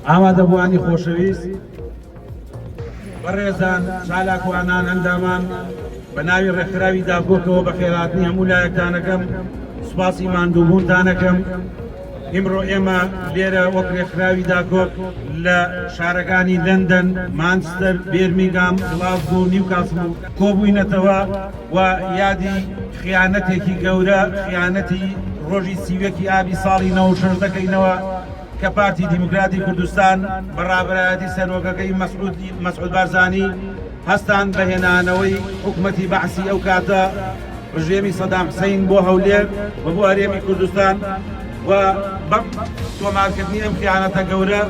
ئامادەبووانی خۆشەویست بەڕێزان چالاکوانان ئەندامان بە ناوی ڕێکخراوی داگۆکەوە بە خێراتنی هەموو لایەکتانەکەم سوپاسی ماندووبوونتانەکەم. ئیمڕۆ ئێمە لێرە وەک ڕێکخراوی داگۆک لە شارەکانی لەندەن، مانچستەر، بێرمینگام، گڵاسگۆ و نیوکاسل کۆبووینەتەوە و یادی خیانەتێکی گەورە، خیانەتی ڕۆژی سیوەکی ئابی ساڵی 96 دەکەینەوە کە پارتی دیموکراتی کوردستان بەڕابەرایەتی سەرۆکەکەی مەسعود بارزانی هەستان بەهێنانەوەی حکومەتی بەعسی ئەو کاتە ڕژێمی سەدام حوسەین بۆ هەولێر و بۆ هەرێمی کوردستان و بەم تۆمارکردنی ئەم خیانەتە گەورە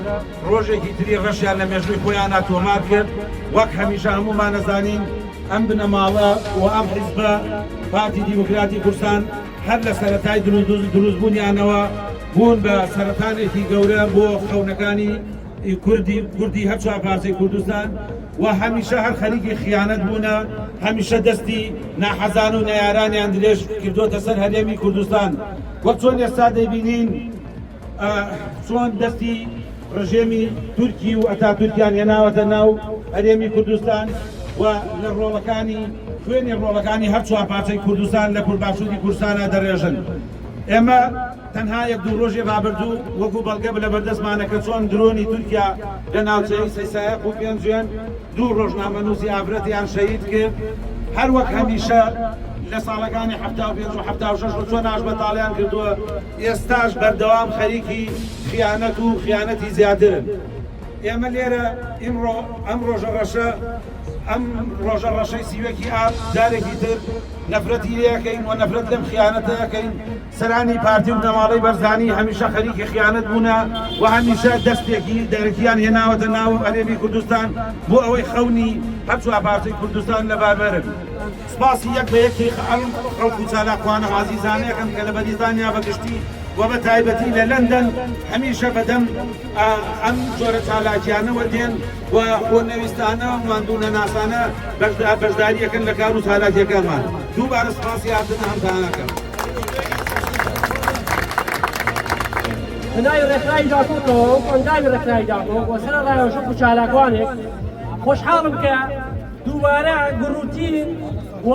ڕۆژێکی تری ڕەشیان لە مێژووی خۆیان تۆمار کرد. وەک هەمیشە هەمومان نەزانین ئەم بنەماڵە و ئەم حیزبە پارتی دیموکراتی کوردستان هەر لە سەرەتای دروستبوونیانەوە بوون بە سەرەتانێکی گەورە بۆ خەونەکانی کوردی هەر چوار پارچەی کوردستان و هەمیشە هەر خەریکی خیانەت بوونە، هەمیشە دەستی ناحەزان و نەیارانیان درێژ کردوتە سەر هەرێمی کوردستان. وەک چۆن ئێستا دەیبینین چۆن دەستی ڕژێمی تورکی و ئەتاتورکیان هێناوەتە ناو هەرێمی کوردستان و لە ڕۆڵەکانی خوێنی ڕۆڵەکانی هەر چوار پارچەی کوردستان لە کورباشووری کوردستانە دەڕێژن. ئێمە تەنها یەک دوو ڕۆژی ڕابردوو وەکو بەڵگە لە بەردەستمانە کە چۆن درۆنی تورکیا لە ناوچەی سەیسایە و پێنجوێن دوو ڕۆژنامەنووسی ئافرەتیان شەهید کرد. هەر وەک هەمیشە لە ساڵەکانی 75 و 76 چۆن ئاش بەتاڵیان کردووە، ئێستاش بەردەوام خەریکی خیانەت و خیانەتی زیاترن. ئێمە لێرە ئیمڕۆ ئەم ڕۆژە ڕەشەی سیوەکی ئاب جارێکی تر نەفرەتی لێەکەین و نەفرەت لەم خیانەتەکەین. سەرانی پارتی و نەماڵەی بەرزانی هەمیشە خەریکی خیانەت بوونە و هەمیشە دەستێکی دەرەکیان هێناوەتە ناو هەرێمی کوردستان بۆ ئەوەی خەونی هەر چوار پارچەی کوردستان لەباربەرن. سپاسی یەک بە یەکی خەڵک و چالاکوانە عەزیزانەکەم کە لە بەریتانیا بەگشتی و بە تایبەتی لە لەندەن هەمیشە بەدەم ئەم جۆرە چالاکیانەوە دێن و خۆنەویستانە و ماندوونە ناسانە بەشداریەکەن لە کار و چالاکیەکانمان. دووبارە سپاسی هاتنە هەمتانەکەم. بنای ڕێکخراوی داگۆکەوە ئەندامی ڕێکخراوی داگۆک و سەر ڕایەوەشق و چالاکوانێک خۆشحاڵم کە دووبارە گوڕوتین و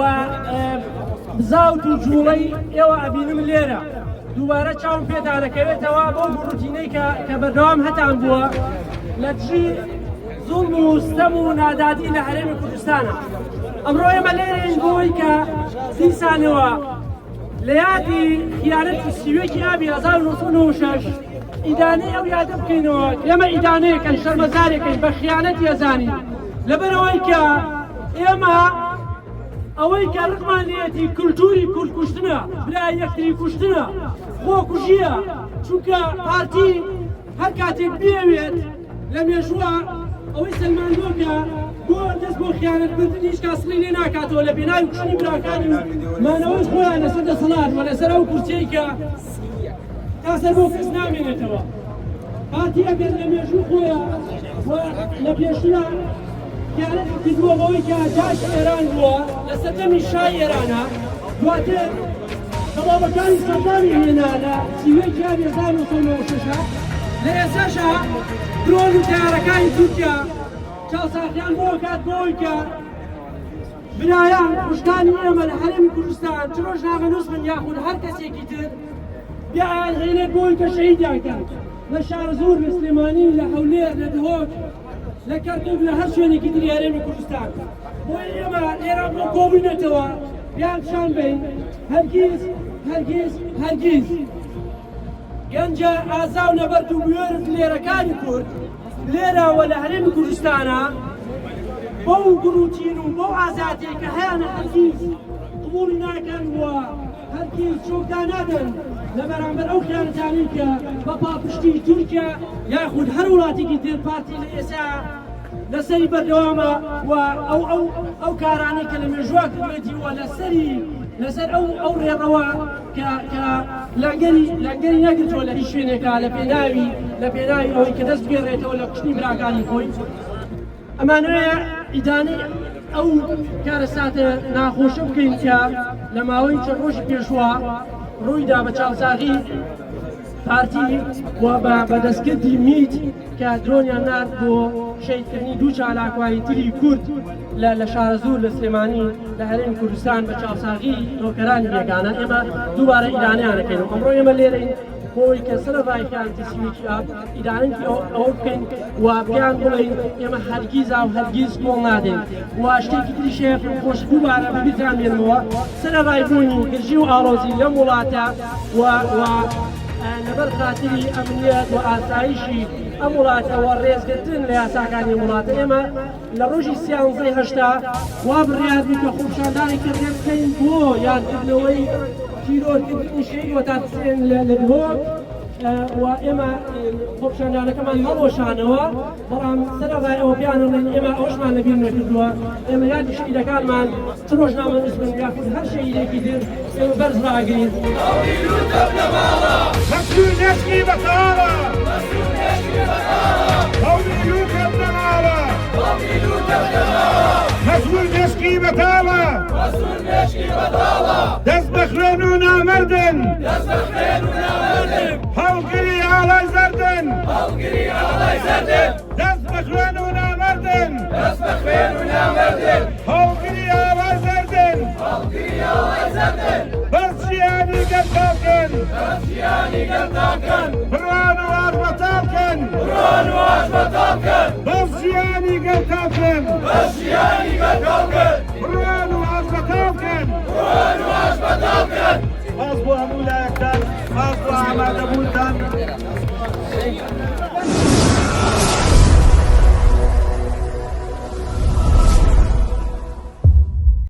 بزاوت و جوڵەی ئێوە ئەبینم لێرە. دووبارە چاوم پێدانەکەوێتەوە بۆ گوڕوتینەی کە بەردەوام هەتان بووە لە دژی زوڵم و ستەم و نادادی لە هەرێمی کوردستانە. ئەمڕۆ ئێمە لێرەین بۆی کە سیسانەوە لە یادی خیانەتی سیوەکی ئابی 1996 ئیدانەی ئەو یادە بکەینەوە. ئێمە ئیدانەیەکەن شەرمەزارێکەین بە خیانەتی ئەزانی لەبەرەوەی کە ئێمە ئەوەی کە ڕقمان لێتی کولتوری کورد کوشتنە، برای یەکتری کوشتنە، خۆ کوژیە، چونکە پارتی هەر کاتێک بێوێت لە مێژووە ئەوەی سەلماندۆکە بۆ دەست بۆ خیانەتکردن هیچ کاسڵی لێ ناکاتەوە لە بێناوی کوشتنی براکانی مانەوەی خۆیان لەسەر دەسەڵات و لەسەر ئەو کورسیەی کە تاسەر بۆ کەس نامێنێتەوە. پارتی ئەگەر لە مێژوو خۆیە و لە پێشترە خیانەتی کردووە بەوەی کە جاشی ئێران بووە لەسەر دەمی شای ئێرانە، دواتر دەڵاوەکانی سەردامی هێنا لە سیوەی ئابی 1996 لە ئێستاشە درۆن و تەیارەکانی تورکیا چاوساخیان بۆ کات بۆی کە برایان کوشتانی ئێمە لە هەرێمی کوردستان چ ڕۆژنامەنووس من یاخود هەر کەسێکی تر بیان هێنێت بۆی کە شەهیدیان کات لە شارزوور، لە سلێمانی، لە هەولێر، لە دهۆک، لە کەرکوک، لە هەر شوێنێکی تری هەرێمی کوردستان. بۆی ئێمە لێرە بۆ کۆبووینەتەوە بیان پیشان بین هەرگیز هەرگیز هەرگیز گەنجە ئازا و نەبەرد و بوێرت لێرەکانی کورد لێرەوە لە هەرێمی کوردستانە بەو گوڕوتین و بەو ئازادیە کە هەیەە هەرگیز قبوڵی ناکەن و هەرگیز چۆکدا نادەن لە بەرامبەر ئەو خیانەتانەی کە بە پاپشتی تورکیا یاخود هەر وڵاتێکی تر پارتی لە ئێستا لەسەری بەردەوامە و ئەو کارانەی کە لە مێژووا کردوێتی وە لەسەر ئەو ڕێڕەوە کە لەنگەری نەگرتووە لە هیچ شوێنێکە لە پێناوی ئەوەی کە دەست بگێڕێتەوە لە کوشتنی براکانی خۆی. ئەمانەیە ئیدانەی ئەو کارە ساتە ناخۆشە بکەین کە لە ماوەی چەند ڕۆژی پێشوە ڕوویدا بە چاوساغی پارتی و بەدەستکردی میت کە درۆنیان نرد بۆ شەیدکردنی دوو چالاکوایی تری کورد لە شارەزوور لە سلێمانی لە هەرێمی کوردستان بە چاوساغی هۆکەرانی بێگانە ئێمە دووبارە ئیرانیانەکەین و ئەمڕۆ ئێمە لێرەین بۆی کە سەرەڕایەکان تسمیکی ئیدانێکی ئەو بکەین و پێیان بڵێین ئێمە هەرگیز و هەرگیز کۆڵ نادەین و شتێکی تریشەیە خۆش دووبارە ببیتان بێنمەوە سەرەڕایبوونی گرژی و ئاڵۆزی لەم وڵاتە و لەبەر خاتری ئەمنیەت و ئاسایشی ئەم وڵاتەوە ڕێزگرتن لە یاساکانی وڵاتە ئێمە لە ڕۆژی سیانزەی هەشتا وا بڕیار بوو کە خۆپیشاندانێکی ڕێ بکەین بۆ یانکردنەوەی تیرۆرکردنی شەید و تاکسێن لە دهۆ و ئێمە خۆپیشاندانەکەمان هەڵۆشانەوە بەڵام سەرەڕای ئەوە پیانەڵێن ئێمە ئەوشمان لەبیر نەکردووە ئێمە یادی شەیدەکانمان چ ڕۆژنامە نووسبن یاخود هەر شەیدێکی تر ئێمە بەرز ڕاگرین مسئول نشکی بەتاڵە مسئول نشکی بەتاڵە دەست بە خوێن و نامەردن هەڵگری ئاڵای